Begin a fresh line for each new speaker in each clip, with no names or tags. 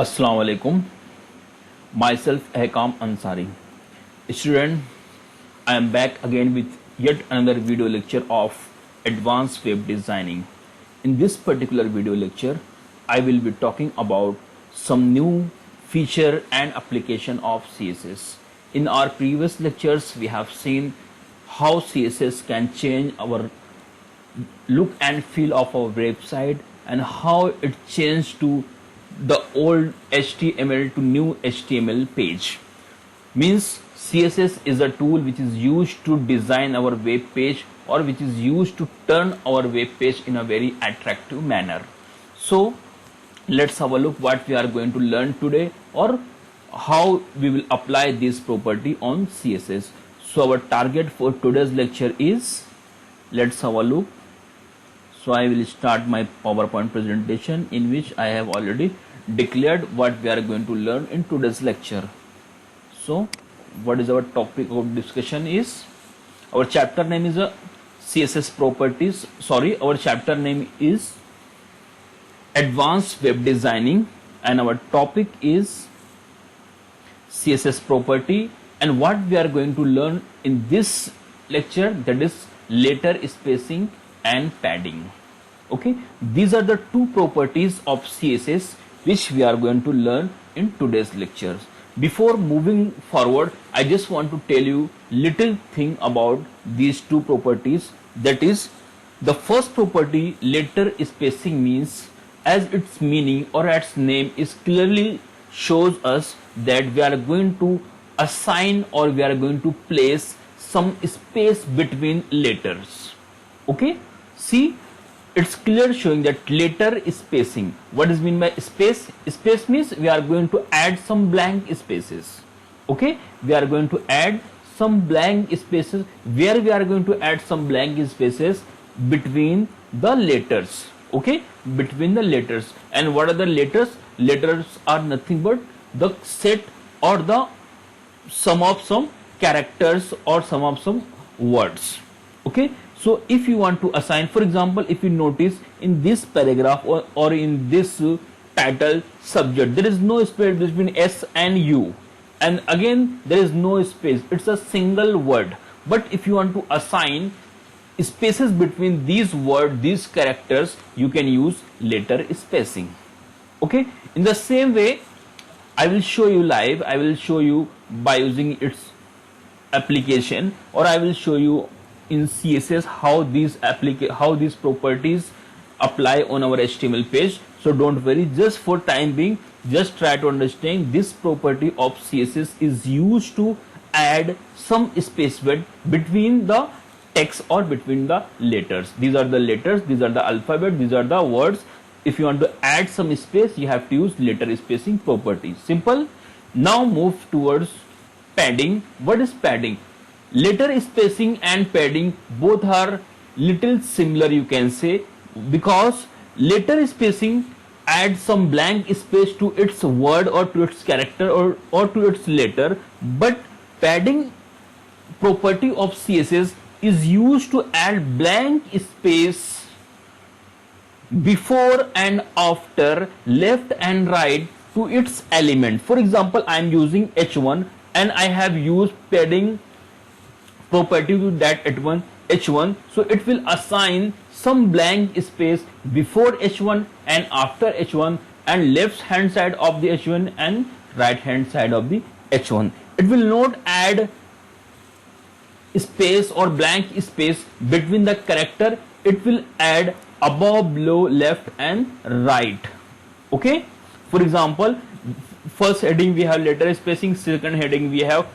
Assalamu alaikum. Myself Ehkam Ansari. Student, I am back again with yet another video lecture of advanced web designing. In this particular video lecture, I will be talking about some new feature and application of CSS. In our previous lectures, we have seen how CSS can change our look and feel of our website and how it changed to the old HTML to new HTML page. Means CSS is a tool which is used to design our web page or which is used to turn our web page in a very attractive manner. So let's have a look what we are going to learn today or how we will apply this property on CSS. So our target for today's lecture is, let's have a look. So I will start my PowerPoint presentation in which I have already declared what we are going to learn in today's lecture. So what is our topic of discussion is, our chapter name is CSS properties. Our chapter name is advanced web designing and our topic is CSS property, and what we are going to learn in this lecture, that is letter spacing and padding. Okay, these are the two properties of CSS which we are going to learn in today's lectures. Before moving forward, I just want to tell you little thing about these two properties. That is, the first property, letter spacing, means as its meaning or its name is clearly shows us that we are going to assign or we are going to place some space between letters. Okay, see, it's clear showing that letter spacing. What is mean by space? Space means we are going to add some blank spaces. Okay, we are going to add some blank spaces. Where we are going to add some blank spaces? Between the letters. Okay, between the letters. And what are the letters? Letters are nothing but the set or the sum of some characters or sum of some words. Okay, so if you want to assign, for example, if you notice in this paragraph or in this title subject, there is no space between S and U, and again there is no space, it's a single word. But if you want to assign spaces between these words, these characters, you can use letter spacing. Okay, in the same way, I will show you live, I will show you by using its application, or I will show you in CSS how these properties apply on our HTML page. So don't worry, just for time being, just try to understand this property of CSS is used to add some space between the text or between the letters. These are the letters, these are the alphabet, these are the words. If you want to add some space, you have to use letter spacing property. Simple. Now move towards padding. What is padding? Letter spacing and padding both are little similar, you can say, because letter spacing adds some blank space to its word or to its character or to its letter, but padding property of CSS is used to add blank space before and after, left and right to its element. For example, I am using H1 and I have used padding property to that H1, so it will assign some blank space before H1 and after H1 and left hand side of the H1 and right hand side of the H1. It will not add space or blank space between the character, it will add above, below, left and right. Okay, for example, first heading we have letter spacing, second heading we have,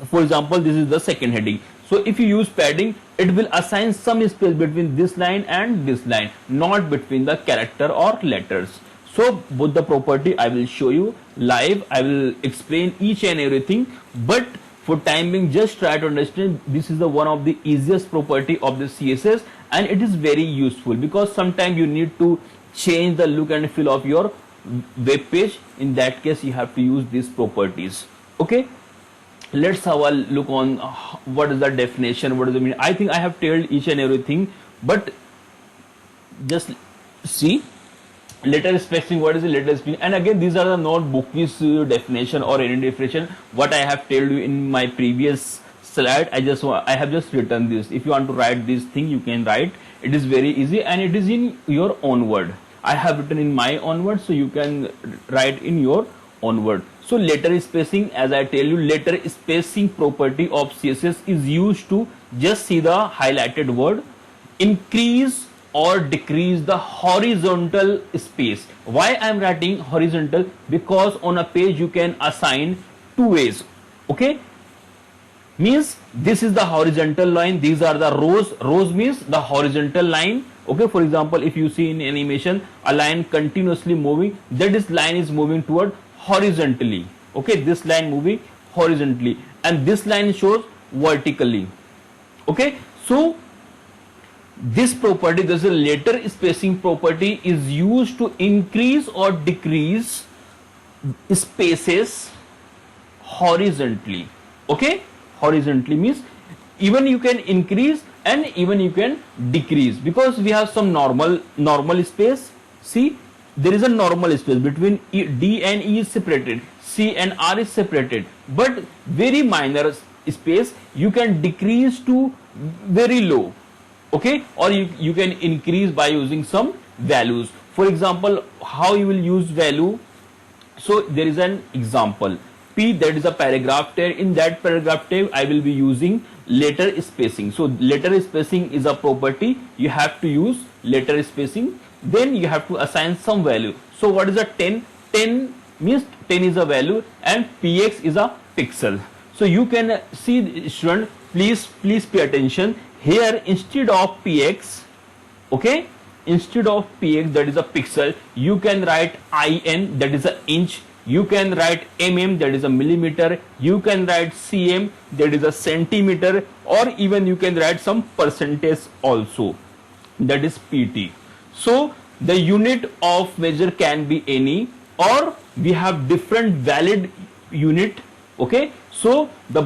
for example, this is the second heading. So if you use padding, it will assign some space between this line and this line, not between the character or letters. So both the property I will show you live, I will explain each and everything, but for time being, just try to understand this is the one of the easiest property of the CSS, and it is very useful because sometimes you need to change the look and feel of your web page. In that case, you have to use these properties. Okay, let's have a look on what is the definition, what does it mean. I think I have told each and everything, but just see Letter spacing, what is the letter spacing? And again, these are the not bookish definition or any definition. What I have told you in my previous slide, I have just written this. If you want to write this thing, you can write. It is very easy and it is in your own word. I have written in my own word, so you can write in your own word. So letter spacing, as I tell you, letter spacing property of CSS is used to, just see the highlighted word, increase or decrease the horizontal space. Why I am writing horizontal? Because on a page you can assign two ways. Okay, means this is the horizontal line, these are the rows. Rows means the horizontal line. Okay, for example, if you see in animation a line continuously moving, that is line is moving toward horizontally. Okay, this line moving horizontally and this line shows vertically. Okay, so this property, this is a letter spacing property, is used to increase or decrease spaces horizontally. Okay, horizontally means even you can increase and even you can decrease, because we have some normal space. See, there is a normal space between D and E is separated, C and R is separated, but very minor space you can decrease to very low. Okay, or you can increase by using some values. For example, how you will use value? So there is an example P, that is a paragraph tag. In that paragraph tag I will be using letter spacing. So letter spacing is a property, you have to use letter spacing, then you have to assign some value. So what is a 10? 10 means 10 is a value and px is a pixel. So you can see, student, please pay attention here. Instead of px, okay, instead of px, that is a pixel, you can write in, that is a inch. You can write mm, that is a millimeter. You can write cm, that is a centimeter, or even you can write some percentage also, that is pt. So the unit of measure can be any, or we have different valid unit. Okay, so the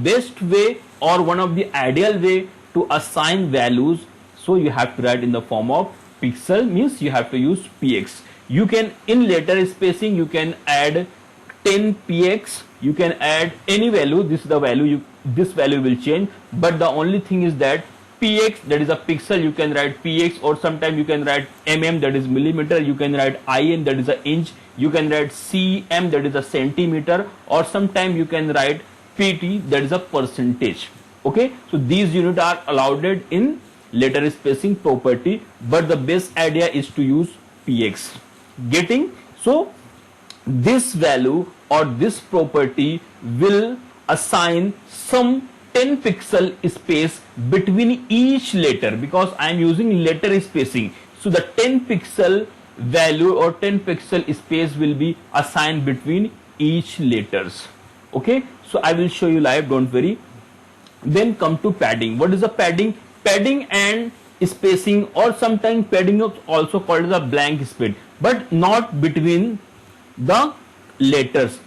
best way or one of the ideal way to assign values, so you have to write in the form of pixel, means you have to use px. You can, in letter spacing, you can add 10 px, you can add any value. This is the value, this value will change, but the only thing is that px, that is a pixel, you can write px, or sometimes you can write mm, that is millimeter. You can write in, that is a inch. You can write cm, that is a centimeter, or sometimes you can write pt, that is a percentage. Okay, so these units are allowed in letter spacing property, but the best idea is to use px. Getting? So this value or this property will assign some 10 pixel space between each letter, because I am using letter spacing. So the 10 pixel value or 10 pixel space will be assigned between each letters. Okay, so I will show you live, don't worry. Then come to padding. What is the padding? Padding and spacing, or sometimes padding is also called as a blank space, but not between the letters,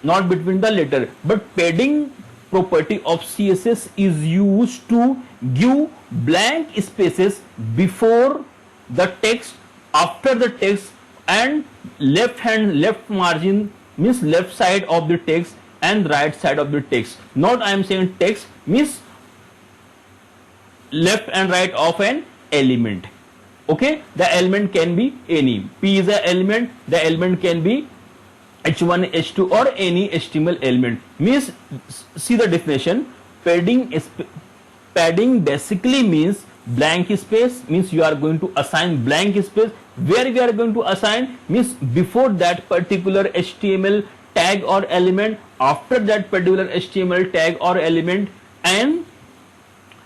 not between the letter, but padding property of CSS is used to give blank spaces before the text, after the text, and left margin means left side of the text and right side of the text. Not I am saying text means left and right of an element. Okay, the element can be any. P is an element, the element can be h1, h2, or any HTML element. Means, see the definition, padding basically means blank space, means you are going to assign blank space. Where we are going to assign means before that particular HTML tag or element, after that particular HTML tag or element, and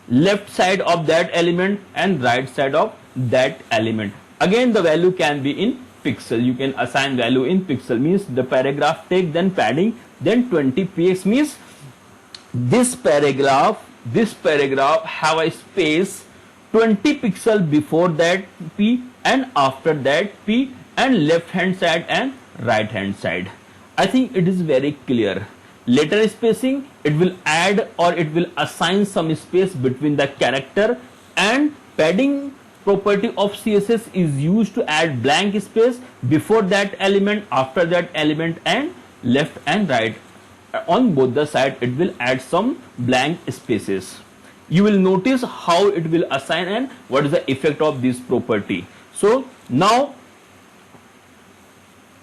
left side of that element and right side of that element. Again, the value can be in pixel. You can assign value in pixel, means the paragraph tag, then padding, then 20 px, means this paragraph have a space 20 pixel before that p and after that p, and left hand side and right hand side. I think it is very clear. Letter spacing, it will add or it will assign some space between the character, and padding property of CSS is used to add blank space before that element, after that element, and left and right. On both the side it will add some blank spaces. You will notice how it will assign and what is the effect of this property. So now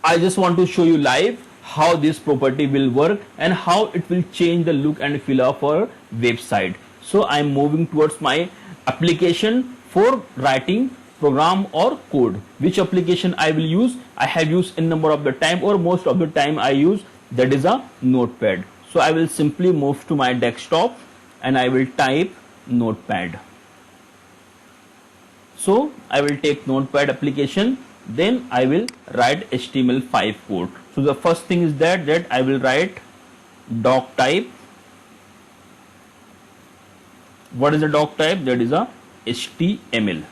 I just want to show you live how this property will work and how it will change the look and feel of our website. So I am moving towards my application for writing program or code. Which application I will use? I have used in number of the time, or most of the time I use, that is a notepad. So I will simply move to my desktop and I will type notepad. So I will take notepad application, then I will write HTML5 code. So the first thing is that I will write doc type. What is the doc type? That is a HTML.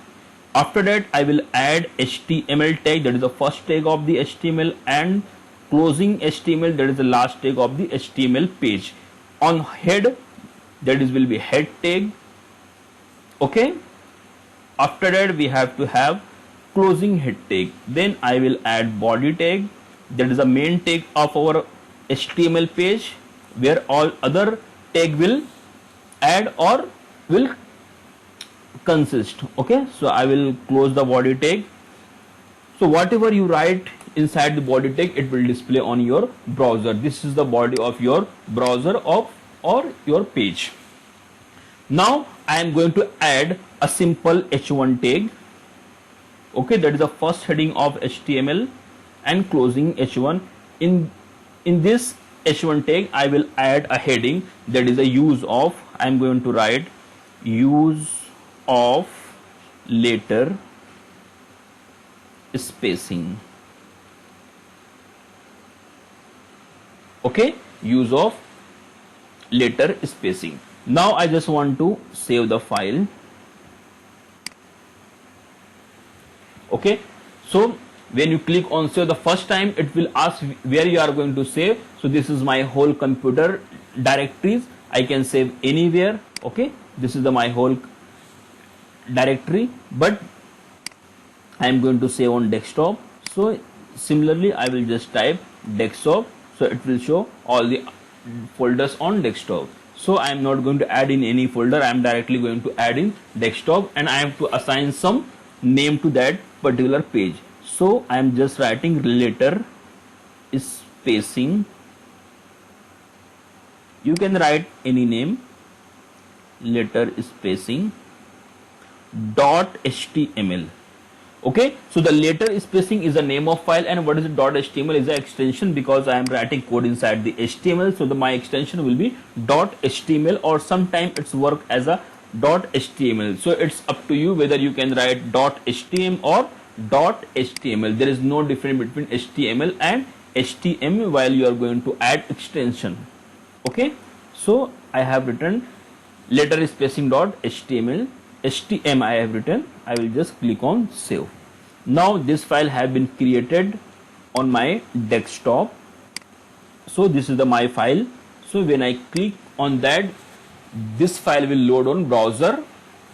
After that I will add HTML tag, that is the first tag of the HTML, and closing HTML, that is the last tag of the HTML page. On head, that is will be head tag. Okay. After that we have to have closing head tag. Then I will add body tag, that is the main tag of our HTML page, where all other tag will add or will consist. Okay, so I will close the body tag. So whatever you write inside the body tag, it will display on your browser. This is the body of your browser or your page. Now I am going to add a simple h1 tag. Okay, that is the first heading of HTML and closing h1. In this h1 tag I will add a heading, that is a use of. I am going to write use of letter spacing. Okay, use of letter spacing. Now I just want to save the file. Okay, so when you click on save, the first time it will ask where you are going to save. So this is my whole computer directories. I can save anywhere. Okay, this is my whole directory, but I am going to save on desktop. So similarly I will just type desktop, so it will show all the folders on desktop. So I am not going to add in any folder, I am directly going to add in desktop, and I have to assign some name to that particular page. So I am just writing letter spacing. You can write any name, letter spacing .html. Okay, so the letter spacing is the name of file, and what is it? .html is the extension, because I am writing code inside the HTML. So my extension will be .html, or sometime it's work as a .html. So it's up to you whether you can write .html or .html. There is no difference between HTML and HTML while you are going to add extension. Okay, so I have written letter spacing .html. HTML I have written. I will just click on save. Now this file have been created on my desktop. So this is my file. So when I click on that, this file will load on browser.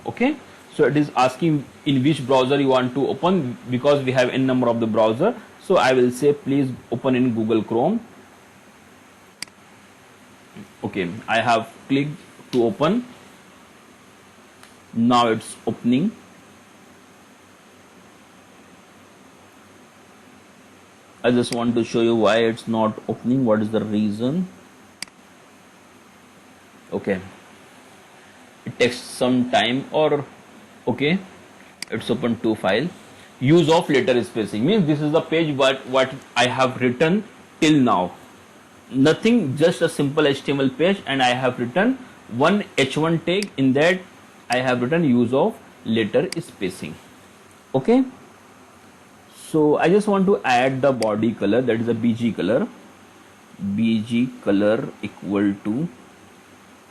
Okay, so it is asking in which browser you want to open, because we have n number of the browser. So I will say please open in Google Chrome. Okay, I have clicked to open. Now it's opening. I just want to show you why it's not opening, what is the reason. Okay, it takes some time, or okay, it's open to file. Use of letter spacing means this is the page what I have written till now. Nothing, just a simple HTML page, and I have written one h1 tag. In that I have written use of letter spacing. Okay, so I just want to add the body color, that is a BG color. BG color equal to,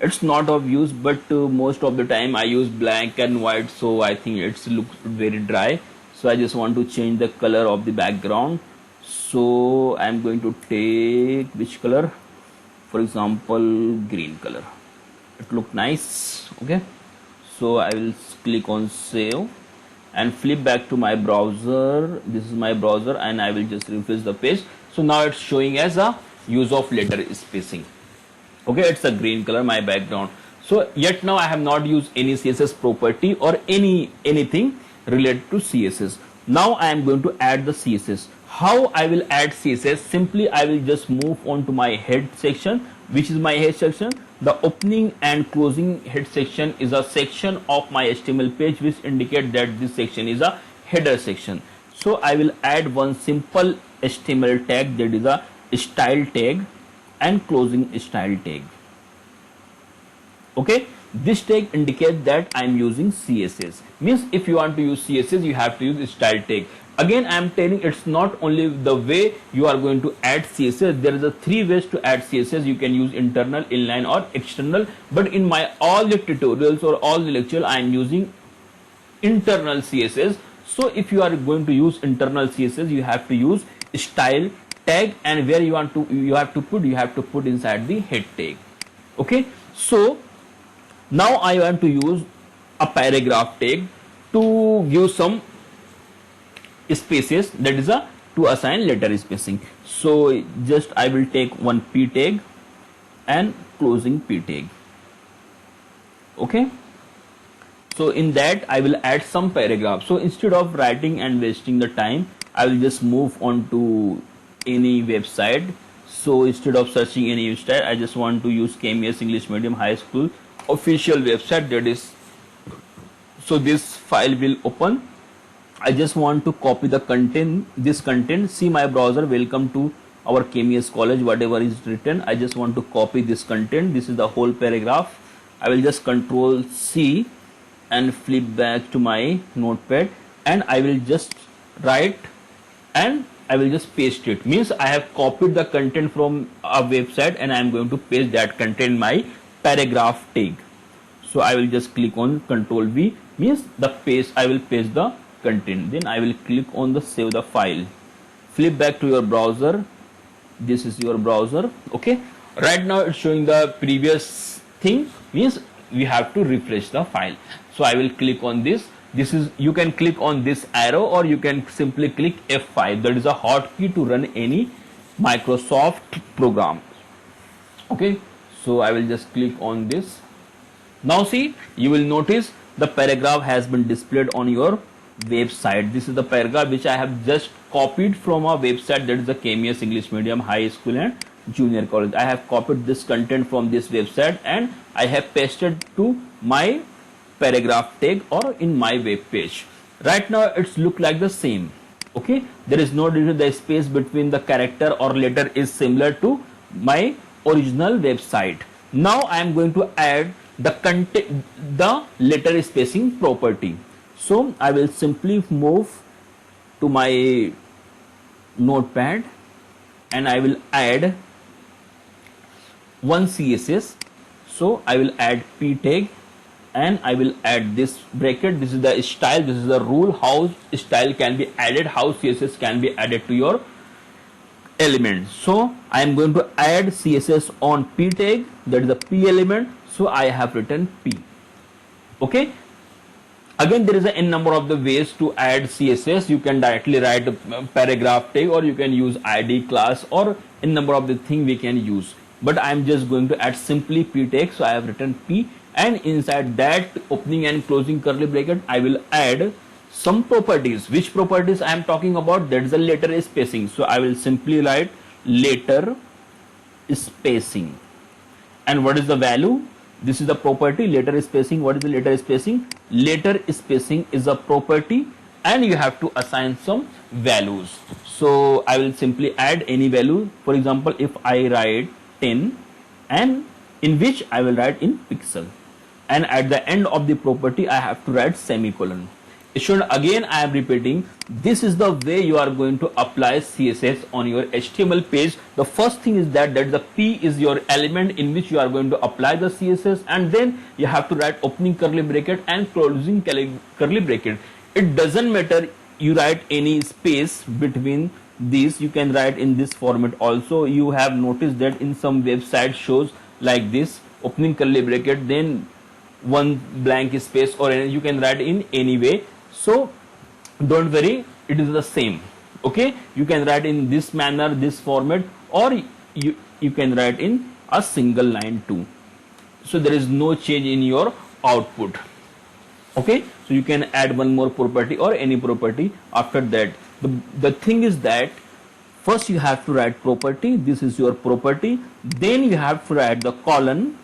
it's not of use, but most of the time I use black and white, so I think it's looks very dry. So I just want to change the color of the background. So I am going to take which color? For example, green color. It look nice. Okay, so I will click on save, and flip back to my browser. This is my browser, and I will just refresh the page. So now it's showing as a use of letter spacing. Okay, it's a green color, my background. So yet now I have not used any CSS property or anything related to CSS. Now I am going to add the CSS. How I will add CSS? Simply I will just move on to my head section. Which is my head section? The opening and closing head section is a section of my HTML page which indicate that this section is a header section. So I will add one simple HTML tag, that is a style tag and closing style tag. Okay, this tag indicates that I am using CSS. Means if you want to use CSS, you have to use style tag. Again, I am telling it's not only the way you are going to add CSS. There is a 3 ways to add CSS. You can use internal, inline or external. But in my all the tutorials or all the lecture, I am using internal CSS. So if you are going to use internal CSS, you have to use style tag, and where you have to put inside the head tag. Okay, so now I want to use a paragraph tag to give some spaces, that is to assign letter spacing. So just I will take one p tag and closing p tag. Okay, so in that I will add some paragraph. So instead of writing and wasting the time, I will just move on to any website. So instead of searching any website, I just want to use KMS English Medium High School official website, that is. So this file will open. I just want to copy the content, this content. See my browser, welcome to our KMS college, whatever is written. I just want to copy this content. This is the whole paragraph. I will just Control C and flip back to my notepad, and I will just write and I will just paste it. Means I have copied the content from a website and I am going to paste that content in my paragraph tag. So I will just click on Control V, means the paste, I will paste the content. Then I will click on the save the file. Flip back to your browser. This is your browser. Okay, right now it's showing the previous thing, means we have to refresh the file. So I will click on this. This is, you can click on this arrow or you can simply click F5. That is a hotkey to run any Microsoft program. Okay, so I will just click on this. Now see, you will notice the paragraph has been displayed on your website. This is the paragraph which I have just copied from a website, that is the KMS English Medium High School and Junior College. I have copied this content from this website and I have pasted to my paragraph tag or in my web page. Right now it's look like the same. Okay, there is no difference. The space between the character or letter is similar to my original website. Now I am going to add the content, the letter spacing property. So I will simply move to my notepad and I will add one CSS. So I will add p tag and I will add this bracket. This is the style. This is the rule how style can be added, how CSS can be added to your element. So I am going to add CSS on p tag, that is the p element. So I have written p. Okay, again there is a n number of the ways to add CSS. You can directly write a paragraph tag or you can use ID class or n number of the thing we can use, but I am just going to add simply p tag. So I have written p, and inside that opening and closing curly bracket I will add some properties. Which properties I am talking about? That is the letter spacing. So I will simply write letter spacing. And what is the value? This is the property, letter spacing. What is the letter spacing? Letter spacing is a property and you have to assign some values. So I will simply add any value. For example, if I write 10, and in which I will write in pixel, and at the end of the property I have to write semicolon. Again I am repeating, this is the way you are going to apply CSS on your HTML page. The first thing is that the P is your element in which you are going to apply the CSS, and then you have to write opening curly bracket and closing curly bracket. It doesn't matter you write any space between these, you can write in this format also. You have noticed that in some website shows like this, opening curly bracket then one blank space, or you can write in any way. So don't worry, it is the same. Okay, you can write in this manner, this format, or you can write in a single line too. So there is no change in your output. Okay, so you can add one more property or any property after that. The thing is that first you have to write property, this is your property, then you have to write the column.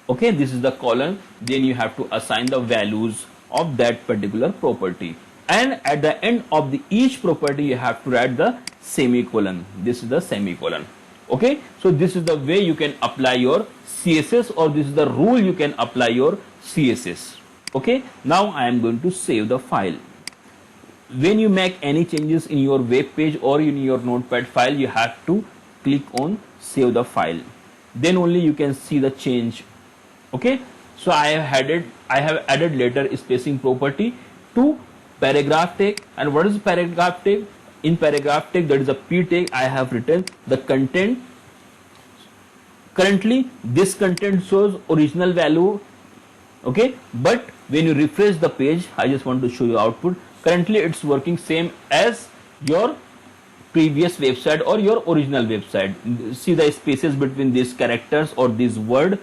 Okay, this is the column, then you have to assign the values of that particular property, and at the end of each property you have to write the semicolon. This is the semicolon. Okay, so this is the way you can apply your CSS, or this is the rule you can apply your CSS. Okay, now I am going to save the file. When you make any changes in your web page or in your notepad file, you have to click on save the file, then only you can see the change. Okay, so I have added letter spacing property to paragraph tag. And what is paragraph tag? In paragraph tag, there is a p tag. I have written the content. Currently this content shows original value. Okay, but when you refresh the page, I just want to show you output. Currently it's working same as your previous website or your original website. See the spaces between these characters or this word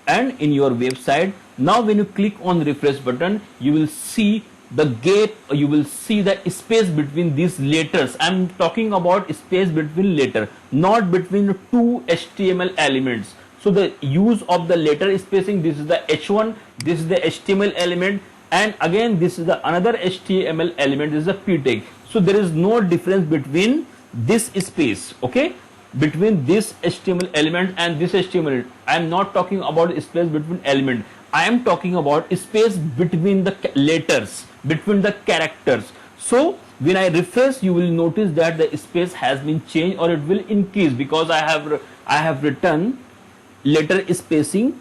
and in your website. Now when you click on refresh button, you will see the gap, you will see the space between these letters. I'm talking about space between letter, not between two HTML elements. So the use of the letter spacing, this is the H1, this is the HTML element, and again this is the another HTML element, this is a p tag. So there is no difference between this space, okay, between this HTML element and this HTML. I am not talking about space between element, I am talking about space between the letters, between the characters. So when I refresh, you will notice that the space has been changed, or it will increase, because I have written letter spacing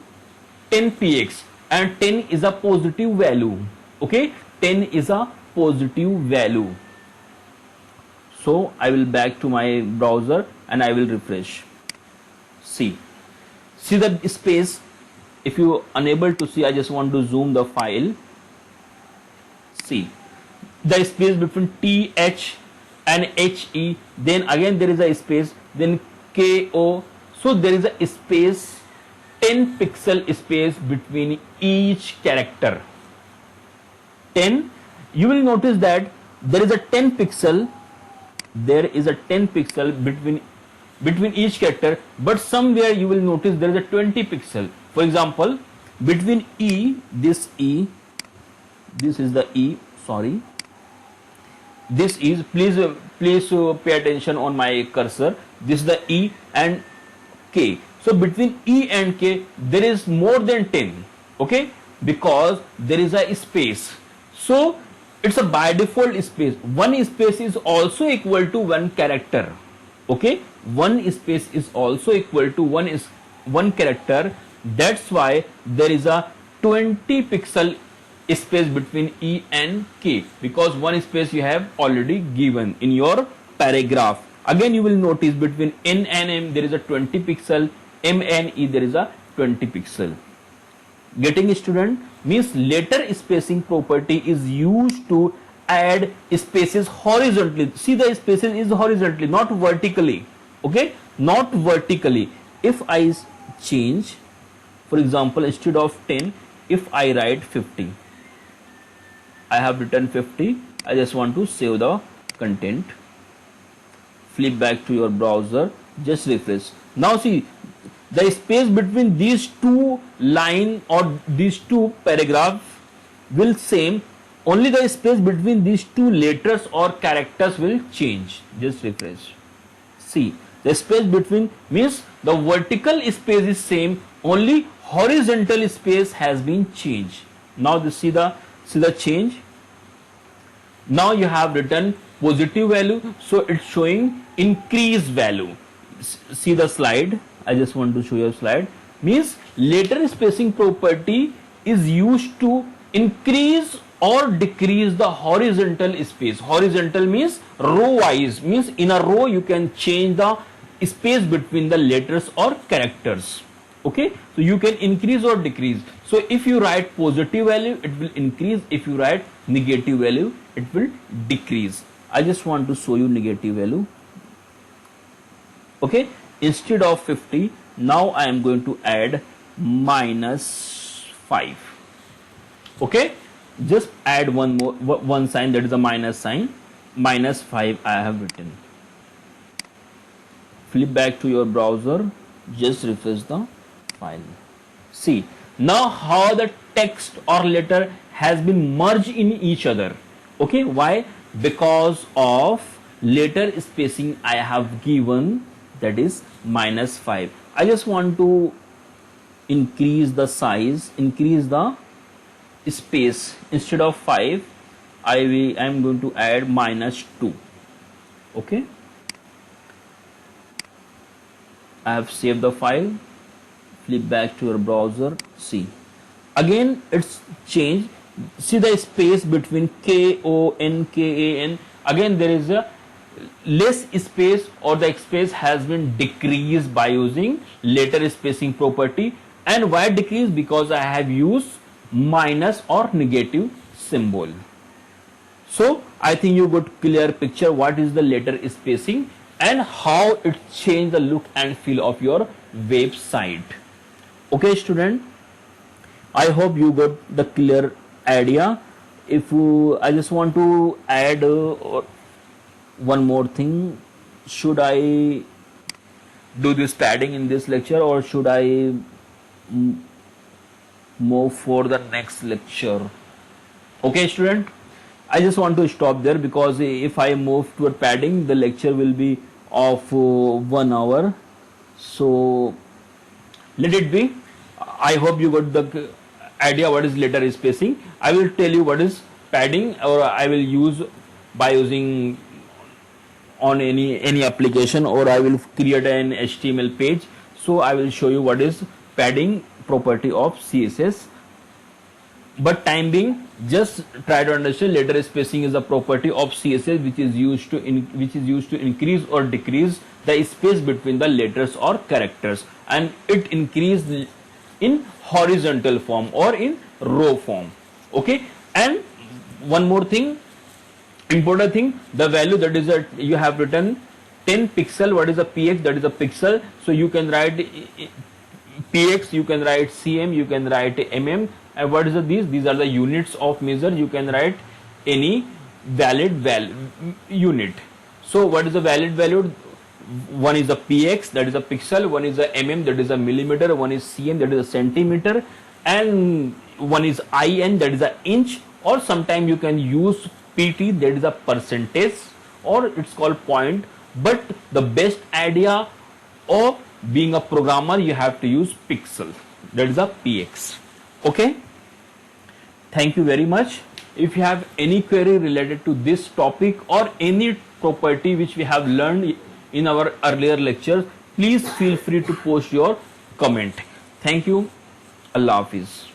10px, and 10 is a positive value. Okay, 10 is a positive value. So I will back to my browser and I will refresh. See the space. If you are unable to see, I just want to zoom the file. See the space between TH and HE, then again there is a space, then KO. So there is a space, 10 pixel space between each character. 10, you will notice that there is a 10 pixel, there is a 10 pixel between each character, but somewhere you will notice there is a 20 pixel. For example, between this is the E, sorry, this is, please pay attention on my cursor, this is the E and K. So between E and K there is more than 10, okay, because there is a space. So it's a by default space. One space is also equal to one character. Okay, one space is also equal to one character. That's why there is a 20 pixel space between E and K, because one space you have already given in your paragraph. Again you will notice between N and M there is a 20 pixel, M and E there is a 20 pixel. Getting, student? Means letter spacing property is used to add spaces horizontally. See, the spaces is horizontally, not vertically. Okay, not vertically. If I change, for example, instead of 10, if I write 50, I have written 50. I just want to save the content. Flip back to your browser, just refresh. Now see, the space between these two line or these two paragraphs will same, only the space between these two letters or characters will change. Just refresh. See, the space between means the vertical space is same, only horizontal space has been changed. Now see the change. Now you have written positive value, so it's showing increased value. See the slide. I just want to show you a slide. Means letter spacing property is used to increase or decrease the horizontal space. Horizontal means row wise, means in a row you can change the space between the letters or characters. Okay, so you can increase or decrease. So if you write positive value, it will increase. If you write negative value, it will decrease. I just want to show you negative value. Okay, instead of 50, now I am going to add -5. Okay, just add one sign, that is a minus sign. -5 I have written. Flip back to your browser, just refresh the file. See now how the text or letter has been merged in each other. Okay, why? Because of letter spacing I have given, that is -5. I just want to increase the size, increase the space. Instead of 5, I am going to add -2. Okay, I have saved the file. Flip back to your browser. See, again it's changed. See the space between KON, KAN. Again there is a less space, or the space has been decreased by using letter spacing property. And why decreased? Because I have used minus or negative symbol. So I think you got clear picture what is the letter spacing and how it changed the look and feel of your website. Okay student, I hope you got the clear idea. If you, I just want to add one more thing. Should I do this padding in this lecture, or should I move for the next lecture? Okay student, I just want to stop there, because if I move toward padding, the lecture will be of 1 hour. So let it be. I hope you got the idea what is letter spacing. I will tell you what is padding, or I will use by using on any application, or I will create an HTML page. So I will show you what is padding property of CSS. But time being, just try to understand letter spacing is a property of CSS which is used to increase or decrease the space between the letters or characters, and it increase in horizontal form or in row form. Okay, and one more thing, important thing, the value that is that you have written 10 pixel. What is a px? That is a pixel. So you can write px, you can write cm, you can write mm. And what is these? These are the units of measure. You can write any valid unit. So what is the valid value? One is a px, that is a pixel. One is a mm, that is a millimeter. One is cm, that is a centimeter. And one is in, that is a inch. Or sometime you can use pt, that is a percentage, or it's called point. But the best idea of being a programmer, you have to use pixel, that is a px. Okay, thank you very much. If you have any query related to this topic or any property which we have learned in our earlier lectures, please feel free to post your comment. Thank you. Allah Hafiz.